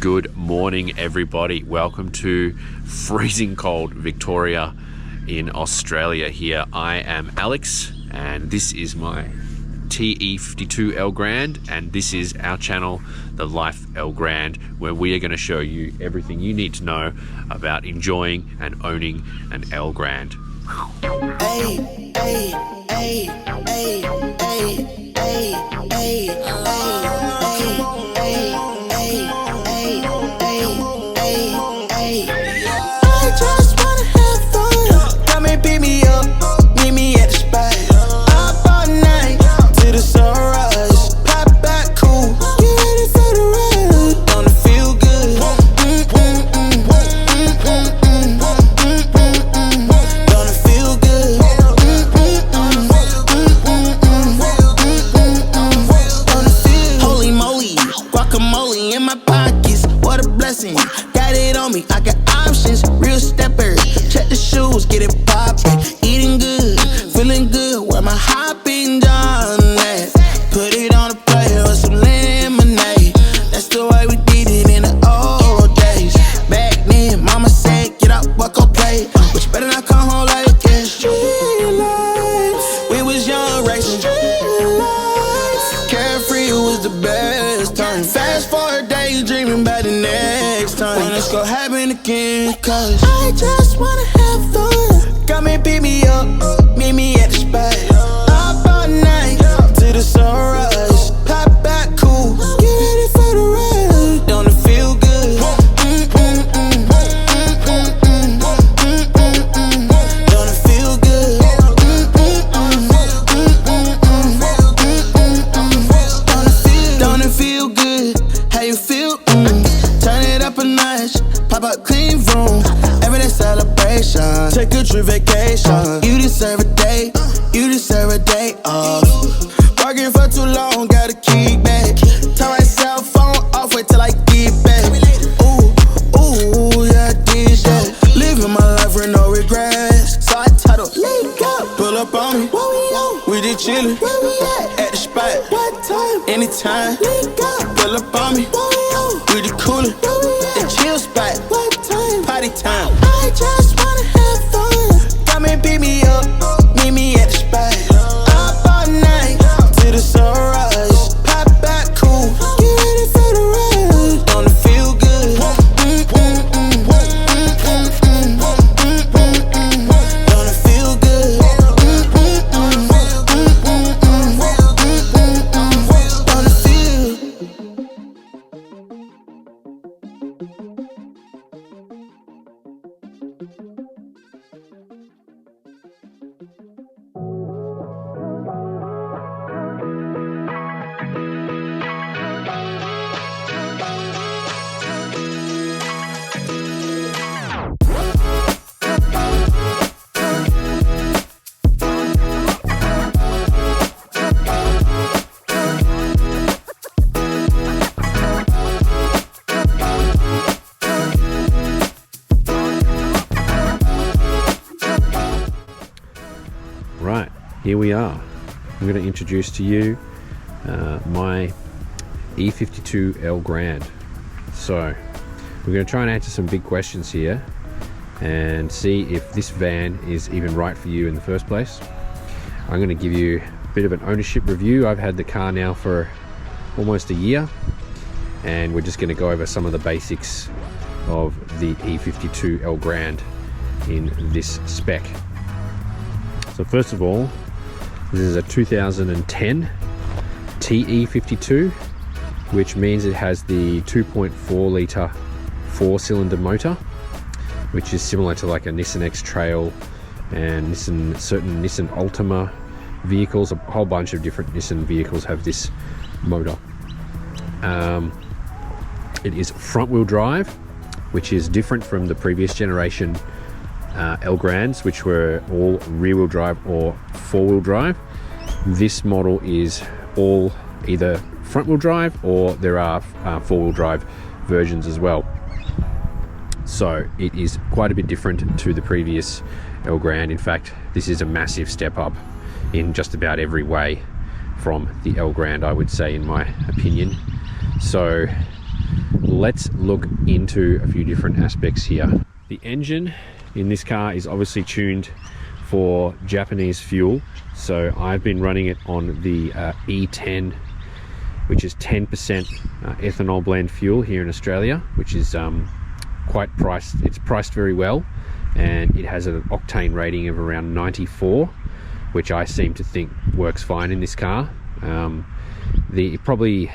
Good morning, everybody. Welcome to freezing cold Victoria in Australia here. I am Alex and this is my TE52 Elgrand, and this is our channel, The Life Elgrand, where we are going to show you everything you need to know about enjoying and owning an Elgrand. Hey, hey, hey, hey, hey, hey, I just wanna have fun. Come and pick me up, meet me at the spot. Up all night till the sunrise. Pop back cool, get ready for the ride. Don't it feel good? Don't it feel good? Don't it feel? Holy moly, guacamole in my pockets. What a blessing. Got it on me, I got options, real stepper. Check the shoes, get it poppin'. Eating good, feeling good, where my hopping done at. Put it on a plate with some lemonade. That's the way we did it in the old days. Back then, mama said, get up, walk on play. But you better not come home late, yeah. Street lights, we was young racing. Street lights, carefree was the best time. Fast forward days, dreaming about the next time. When it's gonna happen again, cause I just wanna have fun. Come and pick me up, meet me at the spot. Up all night till the sunrise. Pop back cool, get ready for the ride. Don't it feel good? Don't it feel good? Don't it feel good? How you feel? Turn it up a notch, pop up clean room. Everyday celebration, take a true vacation. You deserve a day, you deserve a day off. Working for too long, gotta keep back. Turn my cell phone off, wait till I get back. Ooh, yeah, I did that. Living my life with no regrets. So I titled, link up, pull up on me. We did chillin', at the spot. What time? Anytime, link up, pull up on me. We the coolin', the chill spot. What time? Party time. I just wanna have fun. Come and pick me up, meet me at the spot. Up all night till the sunrise. Pop back cool, get ready for the ride. Don't it feel good? Don't it feel good? Don't it feel? Right, here we are. I'm going to introduce to you my E52 Elgrand. So we're going to try and answer some big questions here and see if this van is even right for you in the first place. I'm going to give you a bit of an ownership review. I've had the car now for almost a year, and we're just going to go over some of the basics of the E52 Elgrand in this spec. So first of all, this is a 2010 TE52, which means it has the 2.4 litre 4-cylinder motor, which is similar to like a Nissan X-Trail and certain Nissan Altima vehicles. A whole bunch of different Nissan vehicles have this motor. It is front-wheel drive, which is different from the previous generation Elgrands, which were all rear-wheel drive or four-wheel drive. This model is all either front-wheel drive, or there are four-wheel drive versions as well. So it is quite a bit different to the previous Elgrand. In fact, this is a massive step up in just about every way from the Elgrand, I would say, in my opinion. So let's look into a few different aspects here. The engine in this car is obviously tuned for Japanese fuel, so I've been running it on the E10, which is 10% ethanol blend fuel here in Australia, which is quite priced. It's priced very well, and it has an octane rating of around 94, which I seem to think works fine in this car. It probably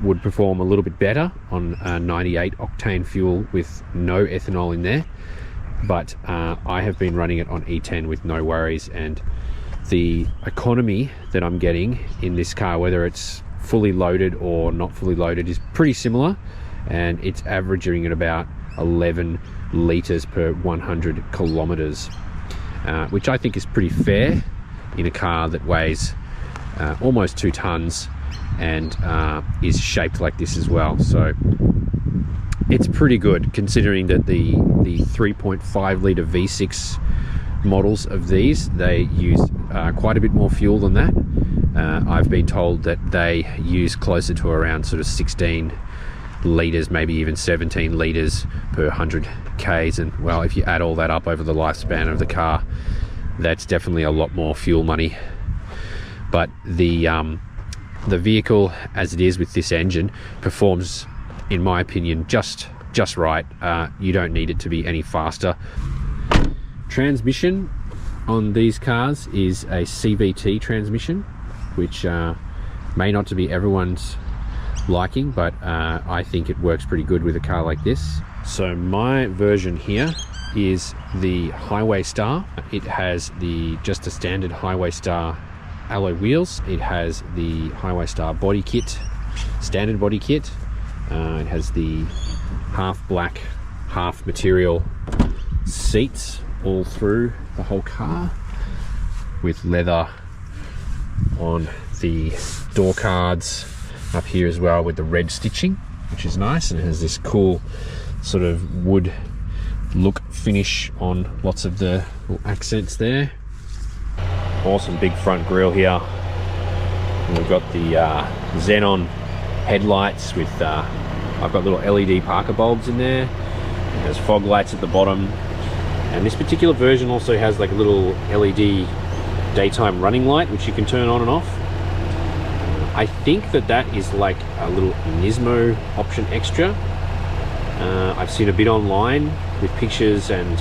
would perform a little bit better on 98 octane fuel with no ethanol in there, but I have been running it on E10 with no worries, and the economy that I'm getting in this car, whether it's fully loaded or not fully loaded, is pretty similar, and it's averaging at about 11 litres per 100 kilometres, which I think is pretty fair in a car that weighs almost 2 tons and is shaped like this as well. So it's pretty good, considering that the 3.5 litre V6 models of these, they use quite a bit more fuel than that. I've been told that they use closer to around sort of 16 litres, maybe even 17 litres per 100 Ks, and well, if you add all that up over the lifespan of the car, that's definitely a lot more fuel money. But the vehicle, as it is with this engine, performs, in my opinion, just right. You don't need it to be any faster. Transmission on these cars is a CVT transmission, which may not to be everyone's liking, but I think it works pretty good with a car like this. So my version here is the Highway Star. It has just a standard Highway Star alloy wheels. It has the Highway Star body kit, standard body kit. It has the half black, half material seats all through the whole car, with leather on the door cards up here as well, with the red stitching, which is nice, and it has this cool sort of wood look finish on lots of the little accents there. Awesome big front grille here. And we've got the xenon headlights with I've got little LED Parker bulbs in there. There's fog lights at the bottom, and this particular version also has like a little LED daytime running light which you can turn on and off. I think that is like a little Nismo option extra. I've seen a bit online with pictures and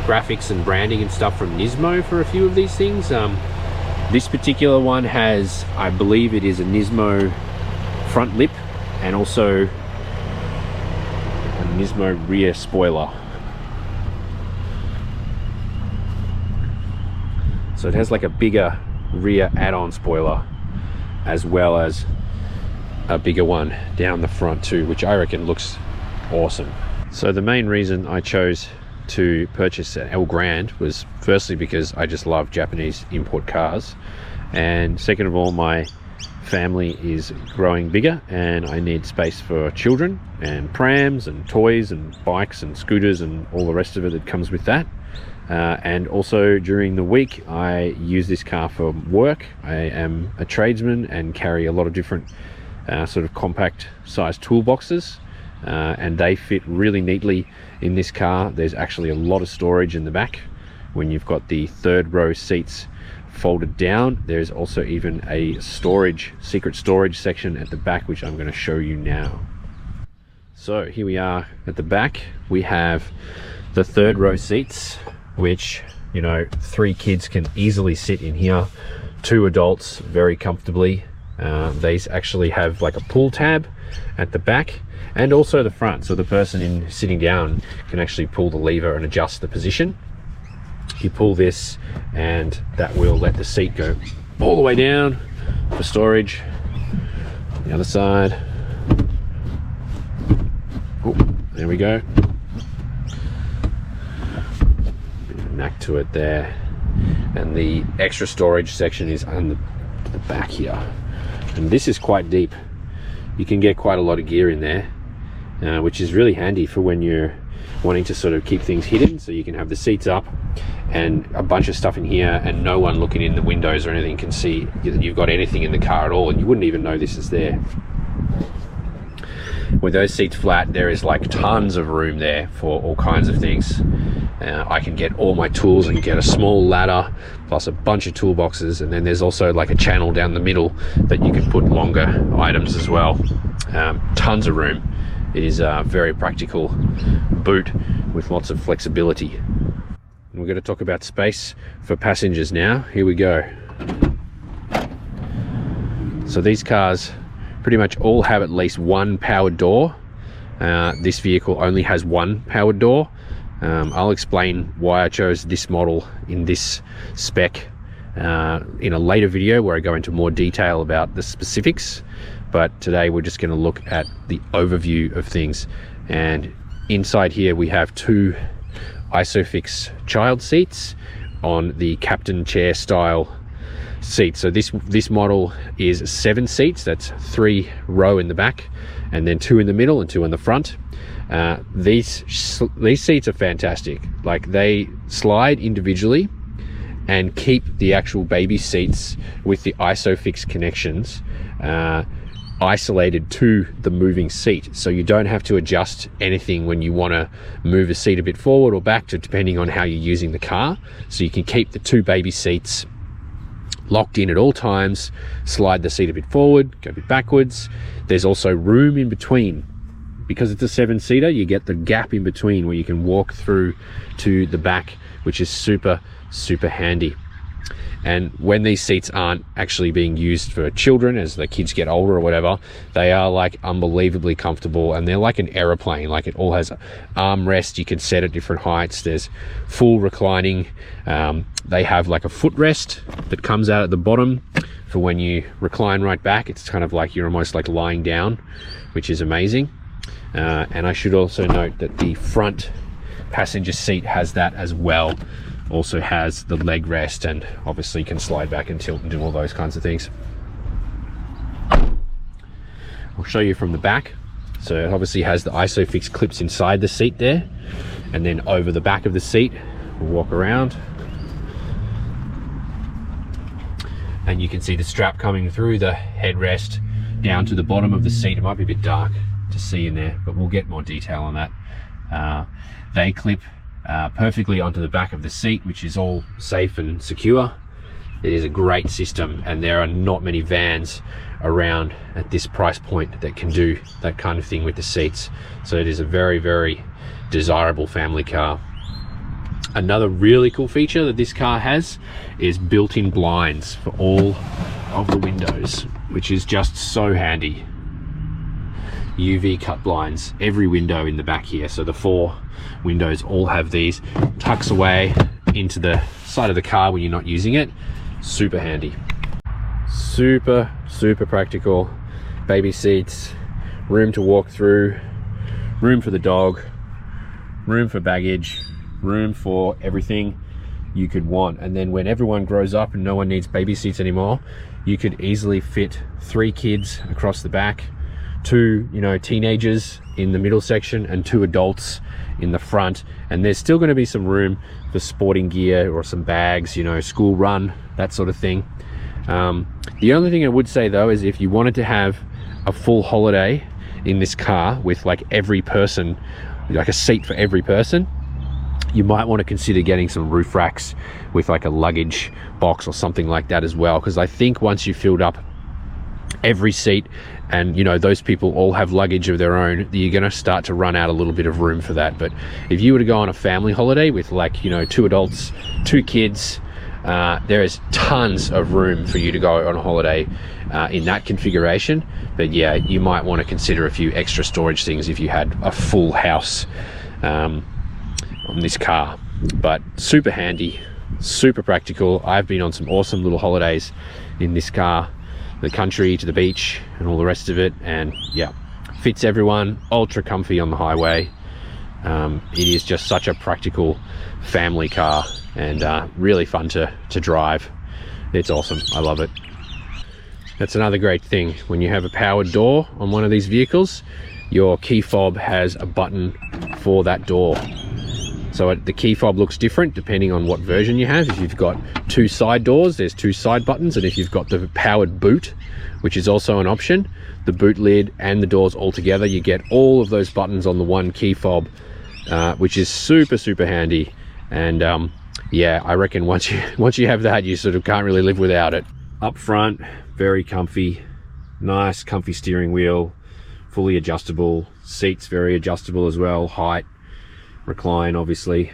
graphics and branding and stuff from Nismo for a few of these things. This particular one has, I believe it is a Nismo front lip and also a Nismo rear spoiler. So it has like a bigger rear add-on spoiler, as well as a bigger one down the front too, which I reckon looks awesome. So the main reason I chose to purchase an Elgrand was firstly because I just love Japanese import cars, and second of all, my family is growing bigger and I need space for children and prams and toys and bikes and scooters and all the rest of it that comes with that. And also during the week I use this car for work. I am a tradesman and carry a lot of different sort of compact sized toolboxes, and they fit really neatly in this car. There's actually a lot of storage in the back. When you've got the third row seats folded down, there's also even a secret storage section at the back, which I'm going to show you now. So here we are at the back. We have the third row seats, which, you know, 3 kids can easily sit in here, 2 adults very comfortably. These actually have like a pull tab at the back and also the front, so the person sitting down can actually pull the lever and adjust the position. You pull this and that will let the seat go all the way down for storage. The other side. Oh, there we go. Knack to it there, and the extra storage section is on the back here, and this is quite deep. You can get quite a lot of gear in there, which is really handy for when you're wanting to sort of keep things hidden, so you can have the seats up and a bunch of stuff in here and no one looking in the windows or anything can see that you've got anything in the car at all, and you wouldn't even know this is there. with those seats flat, there is like tons of room there for all kinds of things. I can get all my tools and get a small ladder plus a bunch of toolboxes, and then there's also like a channel down the middle that you can put longer items as well. Tons of room. It is a very practical boot with lots of flexibility. And we're going to talk about space for passengers now. Here we go. So these cars pretty much all have at least one powered door. This vehicle only has one powered door. I'll explain why I chose this model in this spec in a later video where I go into more detail about the specifics, but today we're just going to look at the overview of things. And inside here we have two Isofix child seats on the captain chair style seat. So this model is 7 seats. That's 3 row in the back and then 2 in the middle and 2 in the front. These seats are fantastic. Like, they slide individually and keep the actual baby seats with the Isofix connections isolated to the moving seat, so you don't have to adjust anything when you want to move a seat a bit forward or back, depending on how you're using the car. So you can keep the 2 baby seats locked in at all times, slide the seat a bit forward, go a bit backwards. There's also room in between. Because it's a 7-seater, you get the gap in between where you can walk through to the back, which is super, super handy. And when these seats aren't actually being used for children, as the kids get older or whatever, they are like unbelievably comfortable, and they're like an aeroplane. Like, it all has armrest you can set at different heights. There's full reclining. They have like a footrest that comes out at the bottom for when you recline right back. It's kind of like you're almost like lying down, which is amazing. And I should also note that the front passenger seat has that as well. Also has the leg rest, and obviously can slide back and tilt and do all those kinds of things. I'll show you from the back. So it obviously has the Isofix clips inside the seat there, and then over the back of the seat we'll walk around and you can see the strap coming through the headrest down to the bottom of the seat. It might be a bit dark to see in there, but we'll get more detail on that. They clip perfectly onto the back of the seat, which is all safe and secure. It is a great system, and there are not many vans around at this price point that can do that kind of thing with the seats. So it is a very, very desirable family car. Another really cool feature that this car has is built-in blinds for all of the windows, which is just so handy. UV cut blinds, every window in the back here. So the 4 windows all have these. Tucks away into the side of the car when you're not using it. Super handy. Super, super practical. Baby seats, room to walk through, room for the dog, room for baggage, room for everything you could want. And then when everyone grows up and no one needs baby seats anymore, you could easily fit 3 kids across the back, 2 teenagers in the middle section, and 2 adults in the front. And there's still going to be some room for sporting gear or some bags, school run, that sort of thing. The only thing I would say though is, if you wanted to have a full holiday in this car with like every person, like a seat for every person, you might want to consider getting some roof racks with like a luggage box or something like that as well. Because I think once you've filled up every seat, and those people all have luggage of their own, you're going to start to run out a little bit of room for that. But if you were to go on a family holiday with 2 adults, 2 kids, there is tons of room for you to go on a holiday in that configuration. But yeah, you might want to consider a few extra storage things if you had a full house on this car. But super handy, super practical. I've been on some awesome little holidays in this car, the country to the beach and all the rest of it, and yeah, fits everyone, ultra comfy on the highway. It is just such a practical family car, and really fun to drive. It's awesome. I love it. That's another great thing. When you have a powered door on one of these vehicles, your key fob has a button for that door. So the key fob looks different depending on what version you have. If you've got 2 side doors, there's 2 side buttons, and if you've got the powered boot, which is also an option, the boot lid and the doors all together, you get all of those buttons on the one key fob, which is super handy. And yeah, I reckon once you have that, you sort of can't really live without it. Up front, very comfy, nice comfy steering wheel, fully adjustable, seats very adjustable as well, height, recline, obviously.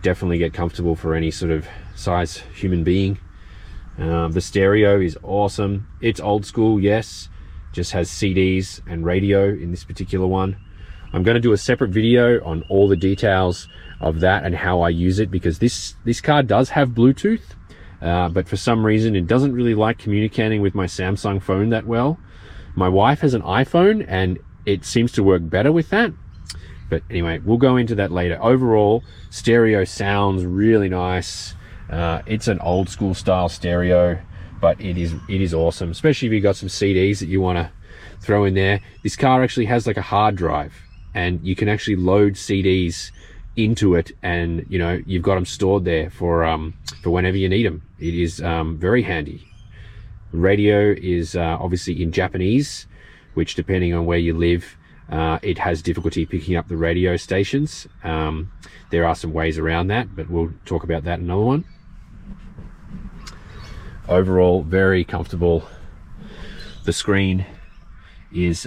Definitely get comfortable for any sort of size human being. The stereo is awesome. It's old school, yes, just has CDs and radio in this particular one. I'm going to do a separate video on all the details of that and how I use it, because this car does have Bluetooth, but for some reason it doesn't really like communicating with my Samsung phone that well. My wife has an iPhone and it seems to work better with that. But anyway, we'll go into that later. Overall, stereo sounds really nice. It's an old school style stereo, but it is awesome, especially if you've got some CDs that you want to throw in there. This car actually has like a hard drive, and you can actually load CDs into it, and you know, you've got them stored there for whenever you need them. It is very handy. Radio is obviously in Japanese, which depending on where you live, it has difficulty picking up the radio stations. There are some ways around that, but we'll talk about that in another one. Overall, very comfortable. The screen is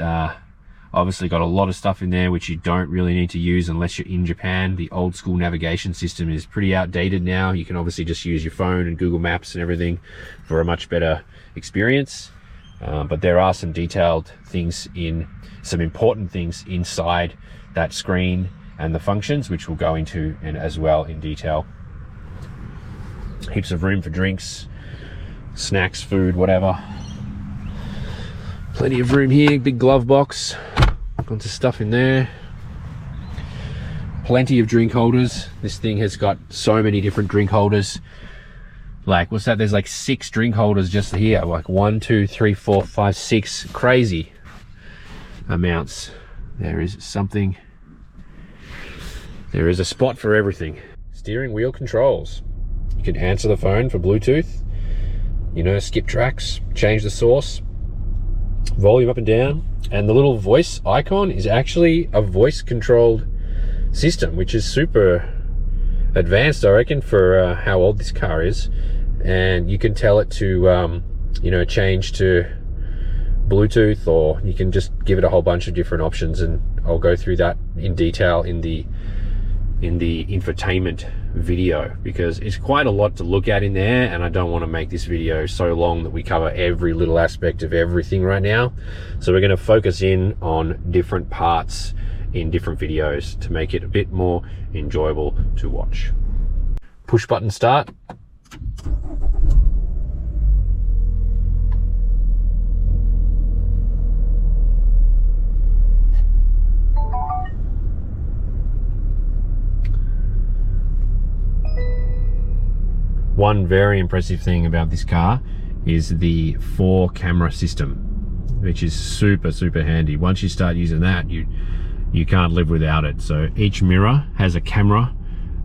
obviously got a lot of stuff in there which you don't really need to use unless you're in Japan. The old school navigation system is pretty outdated now. You can obviously just use your phone and Google Maps and everything for a much better experience. But there are some detailed things some important things inside that screen and the functions, which we'll go into as well in detail. Heaps of room for drinks, snacks, food, whatever. Plenty of room here, big glove box, bunch of stuff in there. Plenty of drink holders. This thing has got so many different drink holders. Like, what's that? There's like 6 drink holders just here. Like 1, 2, 3, 4, 5, 6. Crazy amounts. There is something. There is a spot for everything. Steering wheel controls. You can answer the phone for Bluetooth. You know, skip tracks, change the source, volume up and down. And the little voice icon is actually a voice controlled system, which is super advanced, I reckon, for how old this car is. And you can tell it to you know, change to Bluetooth, or you can just give it a whole bunch of different options, and I'll go through that in detail in the infotainment video, because it's quite a lot to look at in there, and I don't want to make this video so long that we cover every little aspect of everything right now. So we're going to focus in on different parts in different videos to make it a bit more enjoyable to watch. Push button start. One very impressive thing about this car is the 4 camera system, which is super handy. Once you start using that, you can't live without it. So each mirror has a camera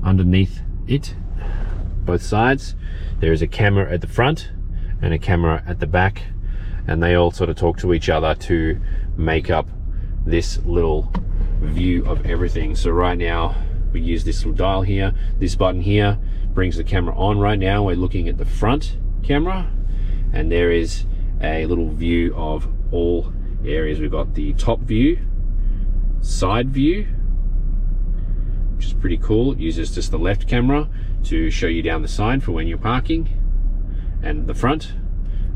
underneath it, both sides. There is a camera at the front and a camera at the back, and they all sort of talk to each other to make up this little view of everything. So right now we use this little dial here. This button here brings the camera on. Right now we're looking at the front camera, and there is a little view of all areas. We've got the top view, side view, which is pretty cool. It uses just the left camera to show you down the side for when you're parking, and the front.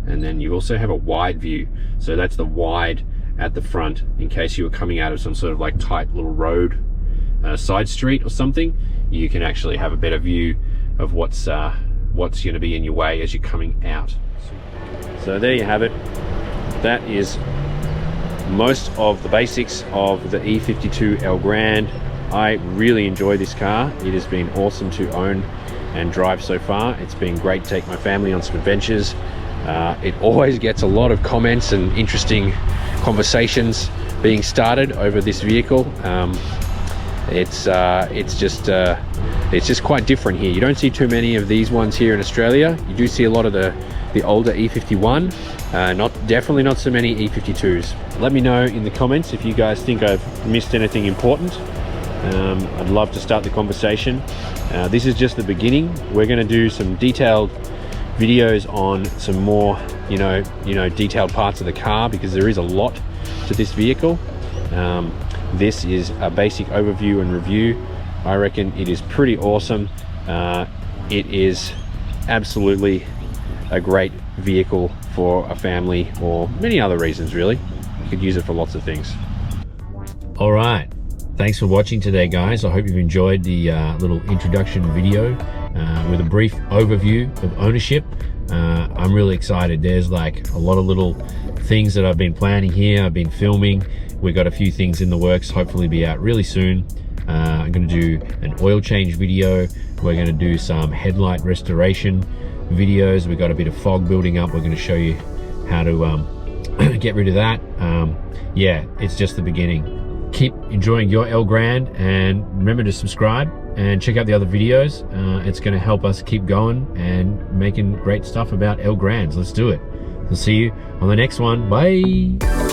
And then you also have a wide view, so that's the wide at the front in case you were coming out of some sort of like tight little road, side street or something. You can actually have a better view of what's going to be in your way as you're coming out. So there you have it. That is most of the basics of the E52 Elgrand. I really enjoy this car. It has been awesome to own and drive so far. It's been great to take my family on some adventures. It always gets a lot of comments and interesting conversations being started over this vehicle. It's just quite different here. You don't see too many of these ones here in Australia. You do see a lot of the older E51, definitely not so many E52s. Let me know in the comments if you guys think I've missed anything important. I'd love to start the conversation. This is just the beginning. We're going to do some detailed videos on some more, detailed parts of the car, because there is a lot to this vehicle. This is a basic overview and review. I reckon it is pretty awesome. It is absolutely a great vehicle for a family, or many other reasons really. You could use it for lots of things. All right, thanks for watching today, guys. I hope you've enjoyed the little introduction video with a brief overview of ownership. I'm really excited. There's like a lot of little things that I've been planning here. I've been filming. We've got a few things in the works, hopefully be out really soon. I'm going to do an oil change video. We're going to do some headlight restoration videos. We've got a bit of fog building up. We're going to show you how to get rid of that. Yeah, it's just the beginning. Keep enjoying your Elgrand, and remember to subscribe and check out the other videos. It's going to help us keep going and making great stuff about Elgrands. Let's do it. We'll see you on the next one. Bye.